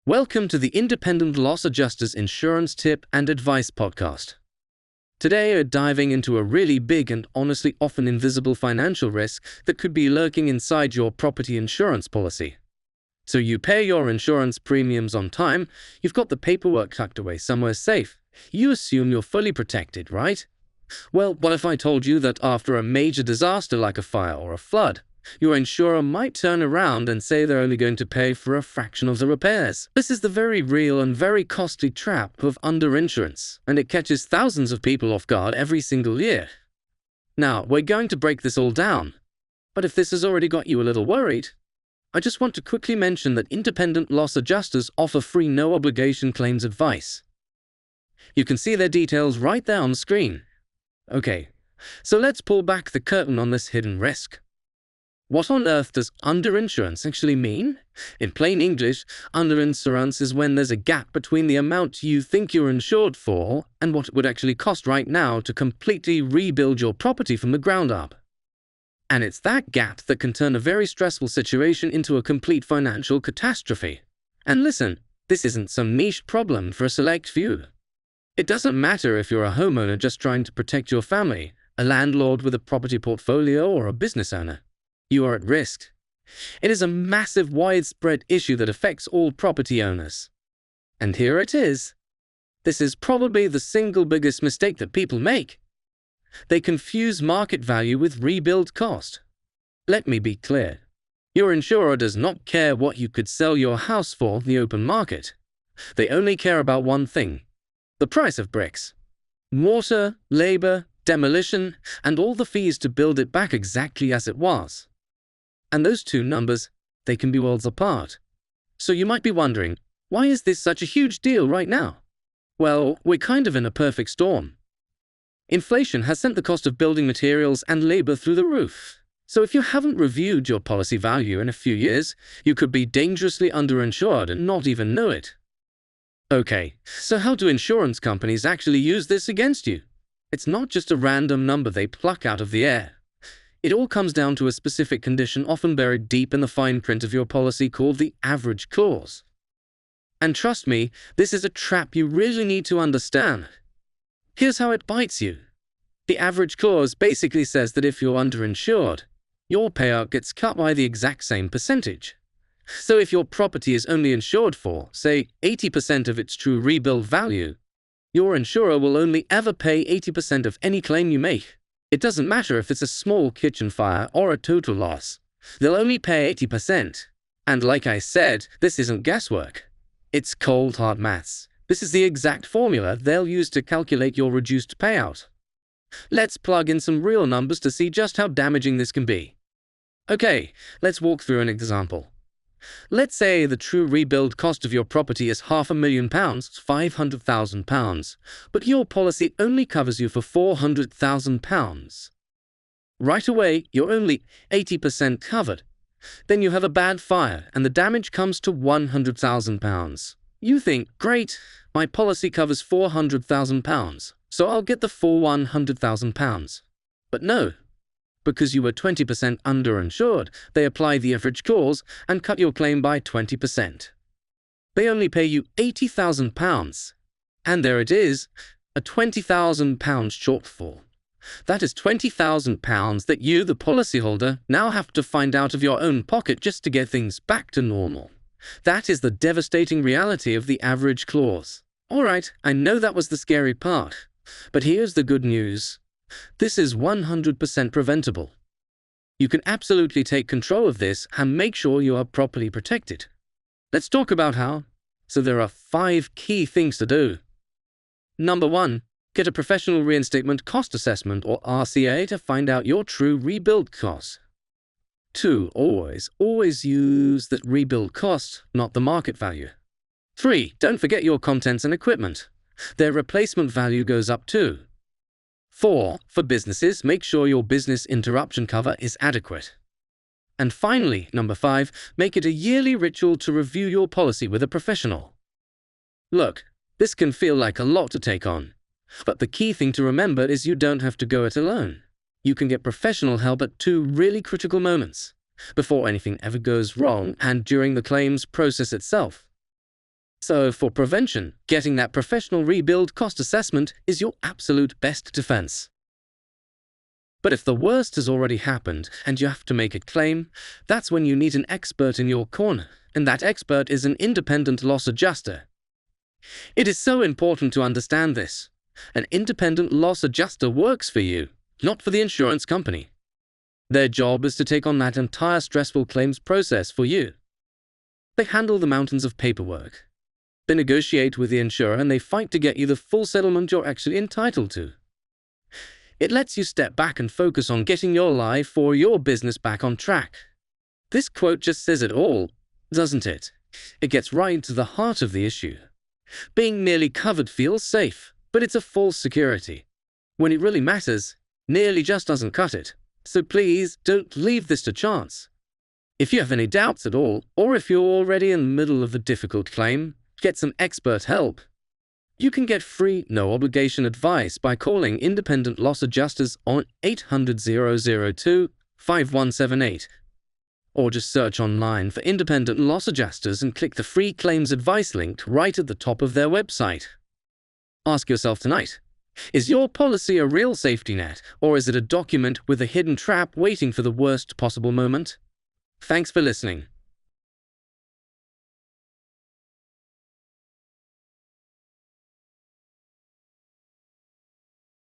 Welcome to the Independent Loss Adjusters Insurance Tip and Advice Podcast. Today we're diving into a really big and honestly often invisible financial risk that could be lurking inside your property insurance policy. So you pay your insurance premiums on time, you've got the paperwork tucked away somewhere safe. You assume you're fully protected, right? Well, what if I told you that after a major disaster like a fire or a flood, your insurer might turn around and say they're only going to pay for a fraction of the repairs? This is the very real and very costly trap of underinsurance, and it catches thousands of people off guard every single year. Now, we're going to break this all down, but if this has already got you a little worried, I just want to quickly mention that independent loss adjusters offer free no-obligation claims advice. You can see their details right there on the screen. Okay, so let's pull back the curtain on this hidden risk. What on earth does underinsurance actually mean? In plain English, underinsurance is when there's a gap between the amount you think you're insured for and what it would actually cost right now to completely rebuild your property from the ground up. And it's that gap that can turn a very stressful situation into a complete financial catastrophe. And listen, this isn't some niche problem for a select few. It doesn't matter if you're a homeowner just trying to protect your family, a landlord with a property portfolio, or a business owner. You are at risk. It is a massive, widespread issue that affects all property owners. And here it is. This is probably the single biggest mistake that people make. They confuse market value with rebuild cost. Let me be clear. Your insurer does not care what you could sell your house for in the open market. They only care about one thing: the price of bricks, water, labor, demolition, and all the fees to build it back exactly as it was. And those two numbers, they can be worlds apart. So you might be wondering, why is this such a huge deal right now? Well, we're kind of in a perfect storm. Inflation has sent the cost of building materials and labor through the roof. So if you haven't reviewed your policy value in a few years, you could be dangerously underinsured and not even know it. Okay, so how do insurance companies actually use this against you? It's not just a random number they pluck out of the air. It all comes down to a specific condition often buried deep in the fine print of your policy called the average clause. And trust me, this is a trap you really need to understand. Here's how it bites you. The average clause basically says that if you're underinsured, your payout gets cut by the exact same percentage. So if your property is only insured for, say, 80% of its true rebuild value, your insurer will only ever pay 80% of any claim you make. It doesn't matter if it's a small kitchen fire or a total loss. They'll only pay 80%. And like I said, this isn't guesswork. It's cold hard maths. This is the exact formula they'll use to calculate your reduced payout. Let's plug in some real numbers to see just how damaging this can be. Okay, let's walk through an example. Let's say the true rebuild cost of your property is £500,000, £500,000, but your policy only covers you for £400,000. Right away, you're only 80% covered. Then you have a bad fire and the damage comes to £100,000. You think, great, my policy covers £400,000, so I'll get the full £100,000. But no. Because you were 20% underinsured, they apply the average clause and cut your claim by 20%. They only pay you £80,000. And there it is, a £20,000 shortfall. That is £20,000 that you, the policyholder, now have to find out of your own pocket just to get things back to normal. That is the devastating reality of the average clause. Alright, I know that was the scary part, but here's the good news. This is 100% preventable. You can absolutely take control of this and make sure you are properly protected. Let's talk about how. So there are 5 key things to do. Number 1, get a professional reinstatement cost assessment or RCA to find out your true rebuild costs. 2, always use that rebuild cost, not the market value. 3, don't forget your contents and equipment. Their replacement value goes up too. 4, for businesses, make sure your business interruption cover is adequate. And finally, number 5, make it a yearly ritual to review your policy with a professional. Look, this can feel like a lot to take on, but the key thing to remember is you don't have to go it alone. You can get professional help at 2 really critical moments: before anything ever goes wrong and during the claims process itself. So for prevention, getting that professional rebuild cost assessment is your absolute best defense. But if the worst has already happened and you have to make a claim, that's when you need an expert in your corner, and that expert is an independent loss adjuster. It is so important to understand this. An independent loss adjuster works for you, not for the insurance company. Their job is to take on that entire stressful claims process for you. They handle the mountains of paperwork. They negotiate with the insurer and they fight to get you the full settlement you're actually entitled to. It lets you step back and focus on getting your life or your business back on track. This quote just says it all, doesn't it? It gets right to the heart of the issue. Being nearly covered feels safe, but it's a false security. When it really matters, nearly just doesn't cut it. So please don't leave this to chance. If you have any doubts at all, or if you're already in the middle of a difficult claim, get some expert help. You can get free, no-obligation advice by calling independent loss adjusters on 800-002-5178. Or just search online for independent loss adjusters and click the free claims advice link right at the top of their website. Ask yourself tonight, is your policy a real safety net, or is it a document with a hidden trap waiting for the worst possible moment? Thanks for listening.